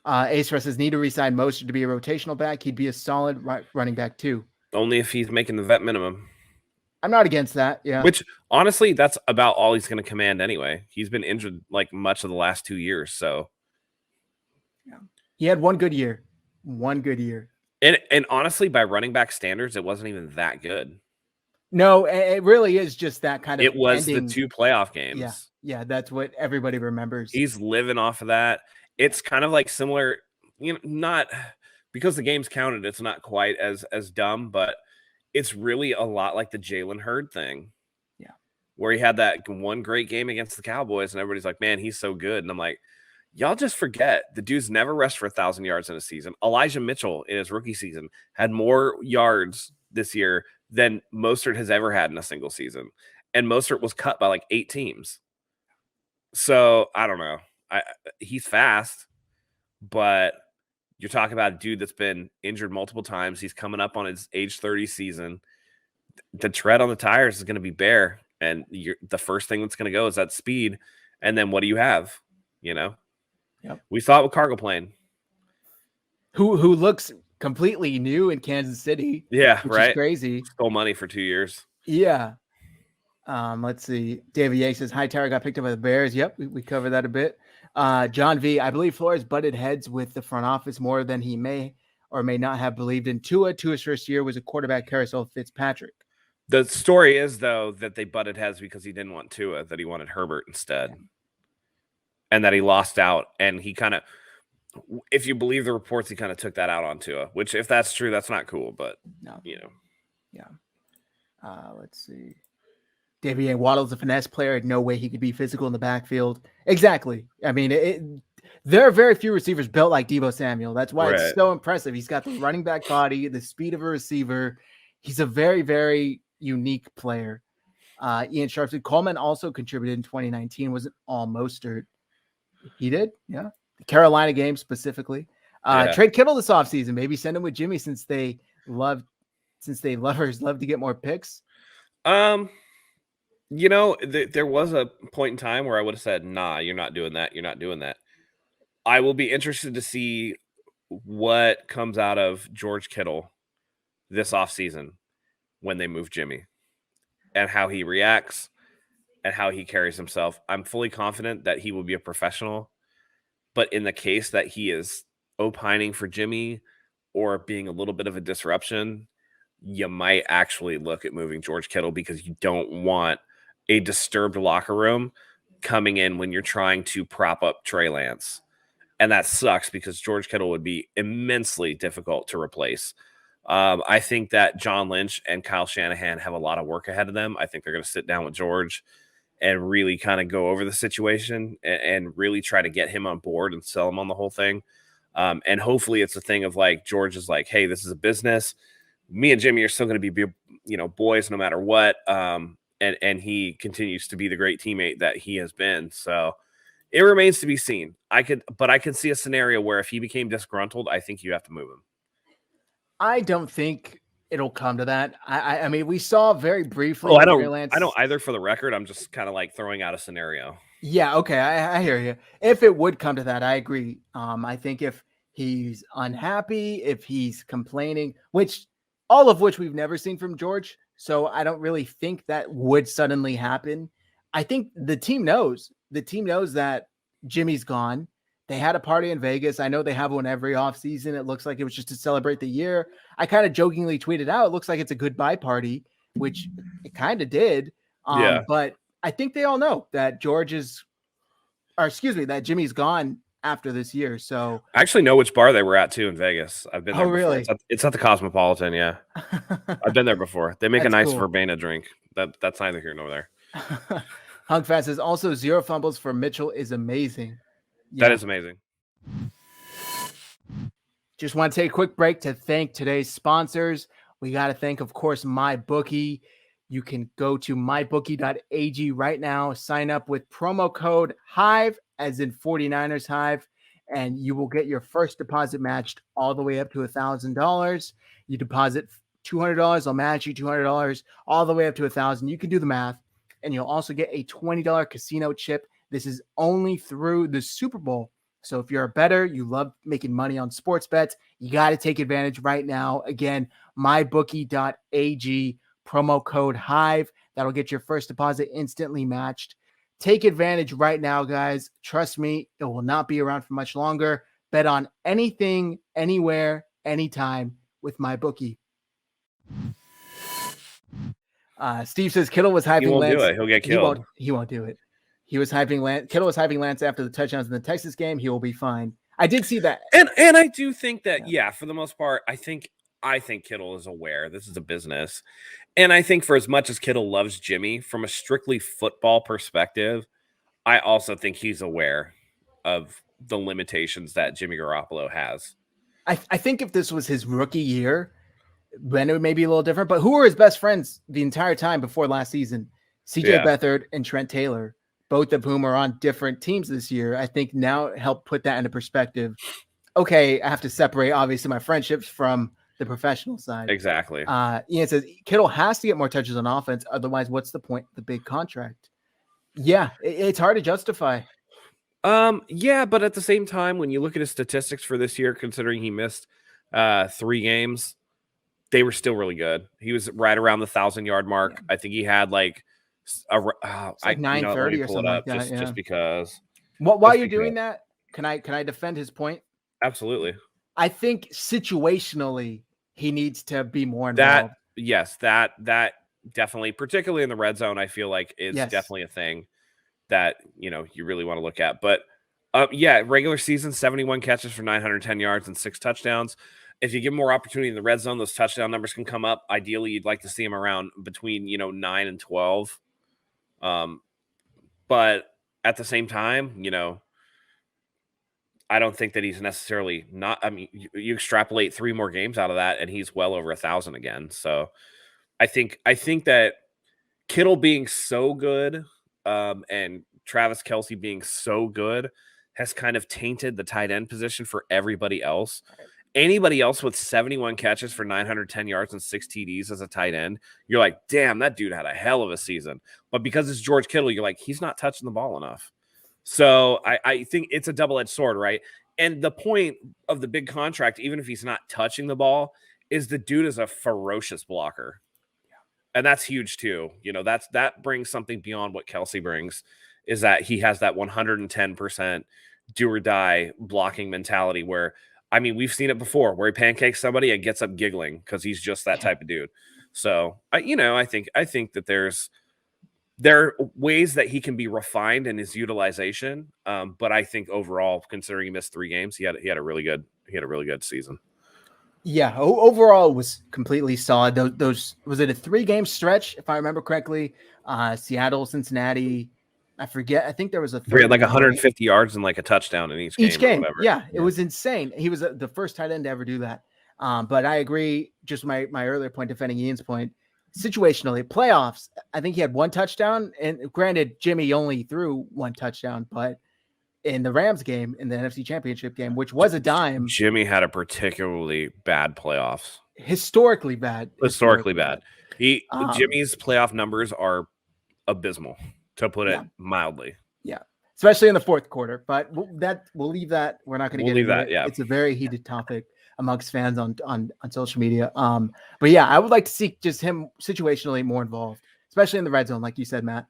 Ace Russ says, need to re-sign Mostert to be a rotational back. He'd be a solid running back too. Only if he's making the vet minimum. I'm not against that. Yeah. Which, honestly, that's about all he's going to command anyway. He's been injured like much of the last 2 years, so. Yeah. He had one good year. One good year. And honestly, by running back standards, it wasn't even that good. No, it really is just that kind of. It was ending. the 2 playoff games. Yeah, that's what everybody remembers. He's living off of that. It's kind of like similar, not because the games counted. It's not quite as dumb, but it's really a lot like the Jalen Hurd thing. Yeah, where he had that one great game against the Cowboys, and everybody's like, "Man, he's so good." And I'm like, y'all just forget the dude's never rushed for 1,000 yards in a season. Elijah Mitchell in his rookie season had more yards this year than Mostert has ever had in a single season. And Mostert was cut by like 8 teams. So I don't know. He's fast, but you're talking about a dude that's been injured multiple times. He's coming up on his age 30 season. The tread on the tires is going to be bare. And the first thing that's going to go is that speed. And then what do you have? Yep. We saw it with Cargo Plane. Who looks completely new in Kansas City. Yeah, which right. Is crazy. Stole money for 2 years. Yeah. Let's see. David Yates says, Hightower got picked up by the Bears. Yep, we covered that a bit. John V, I believe Flores butted heads with the front office more than he may or may not have believed in Tua. Tua's first year was a quarterback carousel Fitzpatrick. The story is, though, that they butted heads because he didn't want Tua, that he wanted Herbert instead. Yeah. And that he lost out. And he kind of, if you believe the reports, he kind of took that out on Tua, which if that's true, that's not cool. But, Yeah. Let's see. David Waddle's a finesse player. No way he could be physical in the backfield. Exactly. I mean, there are very few receivers built like Deebo Samuel. That's why it's so impressive. He's got the running back body, the speed of a receiver. He's a very, very unique player. Ian Sharp said Coleman also contributed in 2019. Wasn't all Mostert. He did, yeah. The Carolina game specifically. Trade Kittle this offseason. Maybe send him with Jimmy since lovers love to get more picks. There was a point in time where I would have said, nah, you're not doing that. You're not doing that. I will be interested to see what comes out of George Kittle this offseason when they move Jimmy and how he reacts and how he carries himself. I'm fully confident that he will be a professional, but in the case that he is opining for Jimmy or being a little bit of a disruption, you might actually look at moving George Kittle because you don't want a disturbed locker room coming in when you're trying to prop up Trey Lance. And that sucks because George Kittle would be immensely difficult to replace. I think that John Lynch and Kyle Shanahan have a lot of work ahead of them. I think they're going to sit down with George and really kind of go over the situation and really try to get him on board and sell him on the whole thing. And hopefully it's a thing of like, George is like, hey, this is a business. Me and Jimmy are still going to be, boys no matter what. And he continues to be the great teammate that he has been. So it remains to be seen. I could see a scenario where if he became disgruntled, I think you have to move him. I don't think it'll come to that. I mean, we saw very briefly. Oh, I don't either. For the record, I'm just kind of like throwing out a scenario. Yeah. Okay. I hear you. If it would come to that, I agree. I think if he's unhappy, if he's complaining, all of which we've never seen from George. So I don't really think that would suddenly happen. I think the team knows. The team knows that Jimmy's gone. They had a party in Vegas. I know they have one every offseason. It looks like it was just to celebrate the year. I kind of jokingly tweeted out, it looks like it's a goodbye party, which it kind of did. But I think they all know that that Jimmy's gone after this year. So I actually know which bar they were at too in Vegas. I've been there. Oh, really? It's at the Cosmopolitan. Yeah. I've been there before. They make a nice verbena drink. That's neither here nor there. Hunk Fast says also 0 fumbles for Mitchell is amazing. Yeah. That is amazing. Just want to take a quick break to thank today's sponsors. We got to thank, of course, MyBookie. You can go to MyBookie.AG right now, sign up with promo code Hive, as in 49ers Hive, and you will get your first deposit matched all the way up to $1,000. You deposit $200, I'll match you $200, all the way up to $1,000. You can do the math, and you'll also get a $20 casino chip. This is only through the Super Bowl. So if you're a bettor, you love making money on sports bets, you got to take advantage right now. Again, MyBookie.AG, promo code Hive. That'll get your first deposit instantly matched. Take advantage right now, guys. Trust me, it will not be around for much longer. Bet on anything, anywhere, anytime with MyBookie. Steve says Kittle was hyping He won't Lance. do it. He'll get killed. He won't do it. He was hyping Lance. Kittle was hyping Lance after the touchdowns in the Texas game. He will be fine. I did see that. And I do think that, yeah, for the most part, I think Kittle is aware this is a business. And I think for as much as Kittle loves Jimmy, from a strictly football perspective, I also think he's aware of the limitations that Jimmy Garoppolo has. I think if this was his rookie year, then it may be a little different. But who were his best friends the entire time before last season? CJ Beathard and Trent Taylor, both of whom are on different teams this year. I think now help put that into perspective. Okay, I have to separate, obviously, my friendships from the professional side. Exactly. Ian says Kittle has to get more touches on offense. Otherwise, what's the point of the big contract? Yeah, it's hard to justify. Yeah, but at the same time, when you look at his statistics for this year, considering he missed 3 games, they were still really good. He was right around the 1,000-yard mark. Yeah. I think he had like 930 or something like that. Just because. While you're doing that, can I defend his point? Absolutely. I think situationally he needs to be more involved. That definitely, particularly in the red zone, I feel like is definitely a thing that you really want to look at. But regular season, 71 catches for 910 yards and 6 touchdowns. If you give him more opportunity in the red zone, those touchdown numbers can come up. Ideally, you'd like to see him around between 9 and 12. But at the same time, I don't think that he's necessarily not. I mean, you extrapolate 3 more games out of that, and he's well over 1,000 again. So I think that Kittle being so good and Travis Kelce being so good has kind of tainted the tight end position for everybody else. Anybody else with 71 catches for 910 yards and 6 TDs as a tight end, you're like, damn, that dude had a hell of a season. But because it's George Kittle, you're like, he's not touching the ball enough. So I think it's a double-edged sword, right? And the point of the big contract, even if he's not touching the ball, is the dude is a ferocious blocker. And that's huge too. That brings something beyond what Kelce brings, is that he has that 110% do or die blocking mentality where, I mean, we've seen it before where he pancakes somebody and gets up giggling because he's just that type of dude. So, I think that there are ways that he can be refined in his utilization. But I think overall, considering he missed 3 games, he had a really good season. Yeah, overall it was completely solid. Those was it a 3-game stretch, if I remember correctly? Seattle, Cincinnati. I forget. I think there was a third like 150 yards and like a touchdown in each game. Yeah, it was insane. He was the first tight end to ever do that. But I agree. Just my earlier point, defending Ian's point. Situationally, playoffs, I think he had 1 touchdown. And granted, Jimmy only threw 1 touchdown, but in the Rams game, in the NFC Championship game, which was a dime, Jimmy had a particularly bad playoffs. Historically bad. Jimmy's playoff numbers are abysmal, to put it mildly. Yeah, especially in the fourth quarter. But we'll leave that. We're not going to get into that. Yeah, it's a very heated topic amongst fans on social media. But yeah, I would like to see just him situationally more involved, especially in the red zone, like you said, Matt.